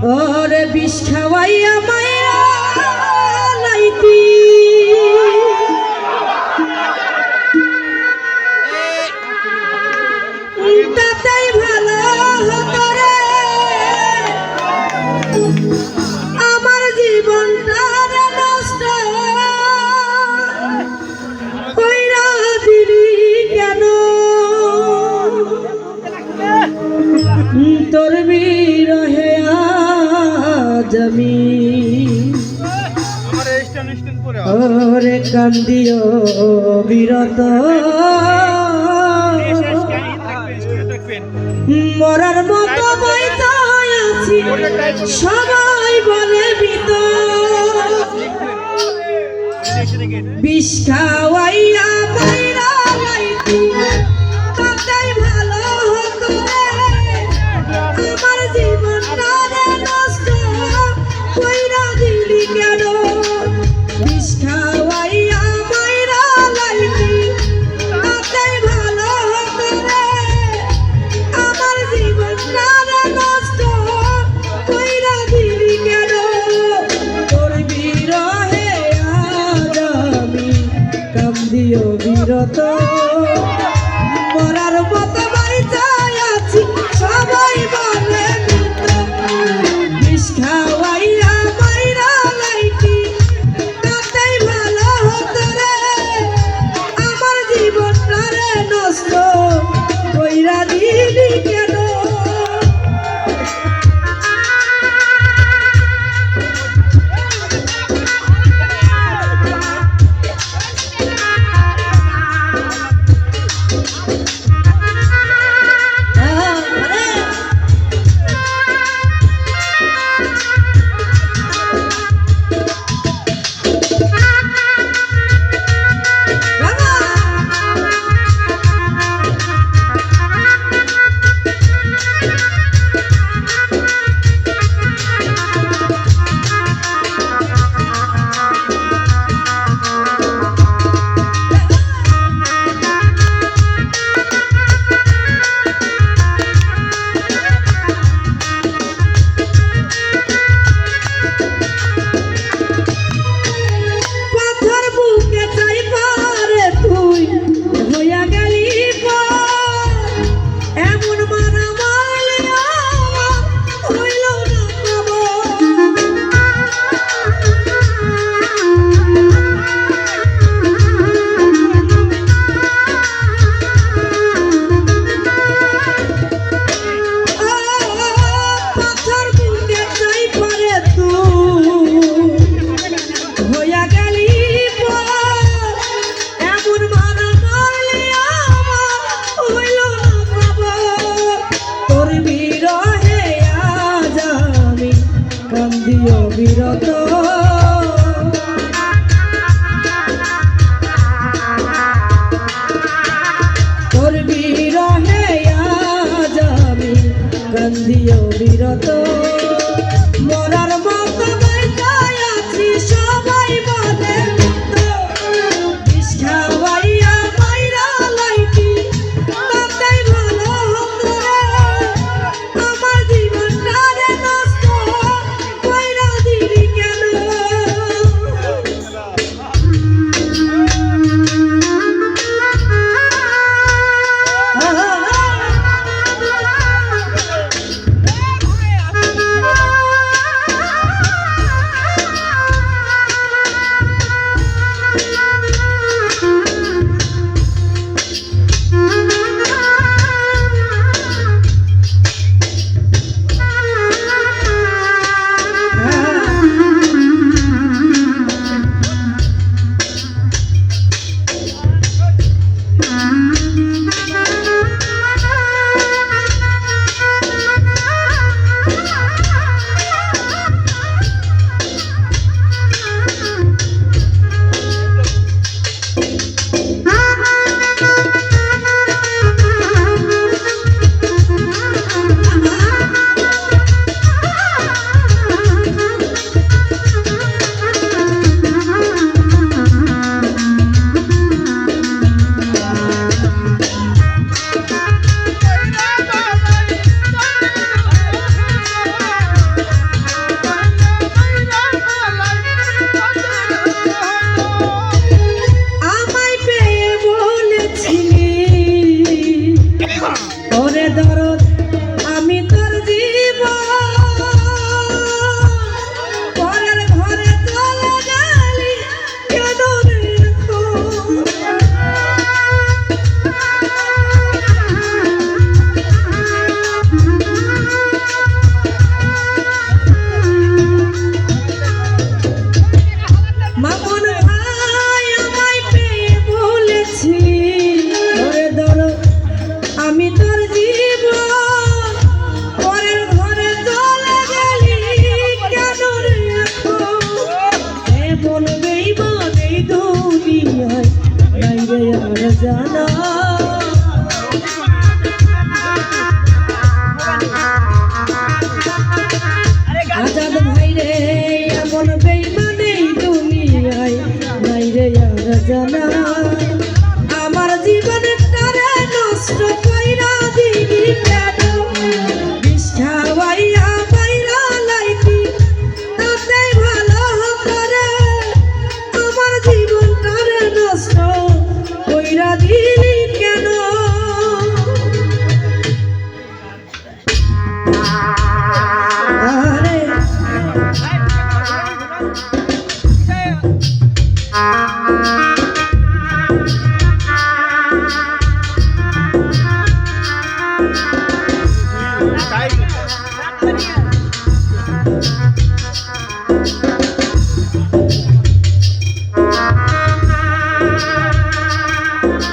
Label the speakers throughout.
Speaker 1: ওরে বিষ খাওয়াইয়া মায়া লাইতি তাতেই ভালো হতো রে আমার জীবনটা নষ্ট কইরা দিলি কেন তোর বিরহে আমি ওরে কান্দিও বিরত মরার মতো বইতে আছি সবাই বলে বিত বিষ খাওয়াইয়া মাইরা লাইতি তাতেই ভালো হতো রে আমার জীবনটা নষ্ট কইরা দিলি কেন বিষ খাওয়াইয়া মাইরা লাইতি তাতেই ভালো হতো রে আমার জীবনটা নষ্ট কইরা দিলি কেন তোর বিরহে আজ আমি কান্দিও বিরত মরার মতো বাড়িতে আছি সবাই বলে বিষ খাওয়াইয়া মাইরা লাইতি তাতেই ভালো হতো রে আমার জীবনটা নষ্ট কইরা দিলি কেন বিরত তোর বিরহে আজ আমি কান্দিও বিরত মরার মতো বাইতে আছি সবাই বলে বিষ খাওয়াইয়া মাইরা লাইতি তাতেই ভালো হতো রে আমার জীবনটা নষ্ট কইরা দিলি কেন জানা আজাদ ভাই রে এমন বেইমানেই দুনিয়ায় নাই রে আর জানা আমার জীবনের তারে নষ্ট কইরা দিবি কেন বিষ খাওয়াইয়া বাইরা লাইতি তাতেই ভালো হতো রে আমার জীবন তারে নষ্ট কইরা দিলি কেন আরে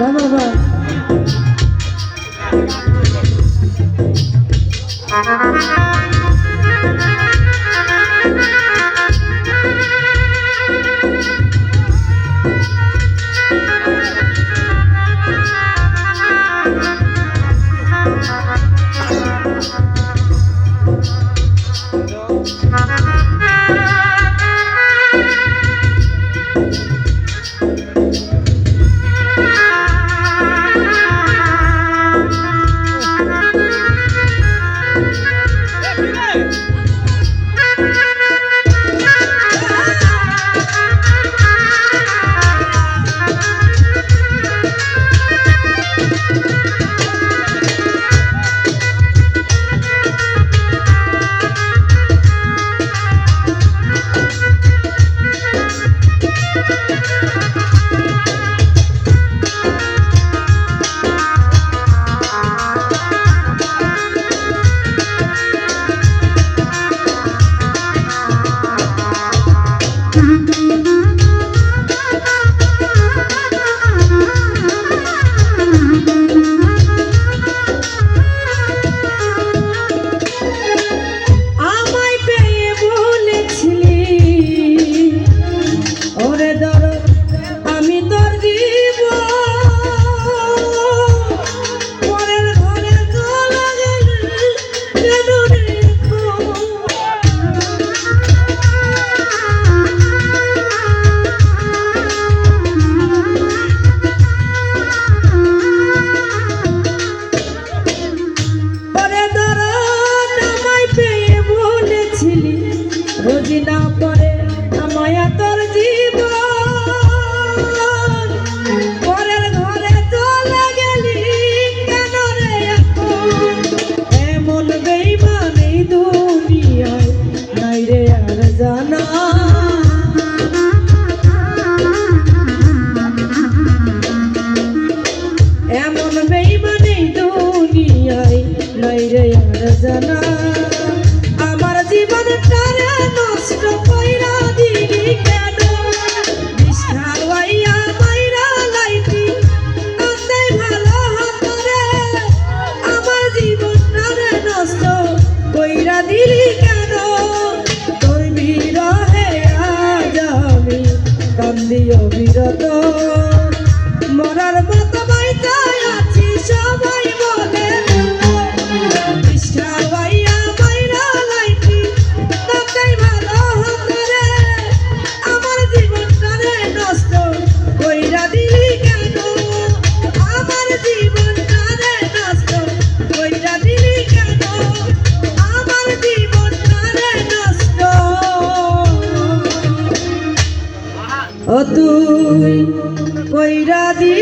Speaker 1: বাবা রোজি না পরে আমায়া তোর জীবন পরের ঘরে চলে গেলি কেন রে এখন এমন বেইমান এই দুনিয়ায় নাই রে আর জানা এমন বেইমান এই দুনিয়ায় নাই রে আর জানা আমার জীবনটারে নষ্ট কইরা দিলি কেন বিষ খাওয়াইয়া মাইরা লাইতি তাতেই ভালো হতো রে আমার জীবনটারে নষ্ট কইরা দিলি কেন তোর বিরহে আজ আমি কান্দি অবিরত মরার মতো বাইতে আছি সবাই বলে বিষ খাওয়াইয়া ও তুই কইরা দি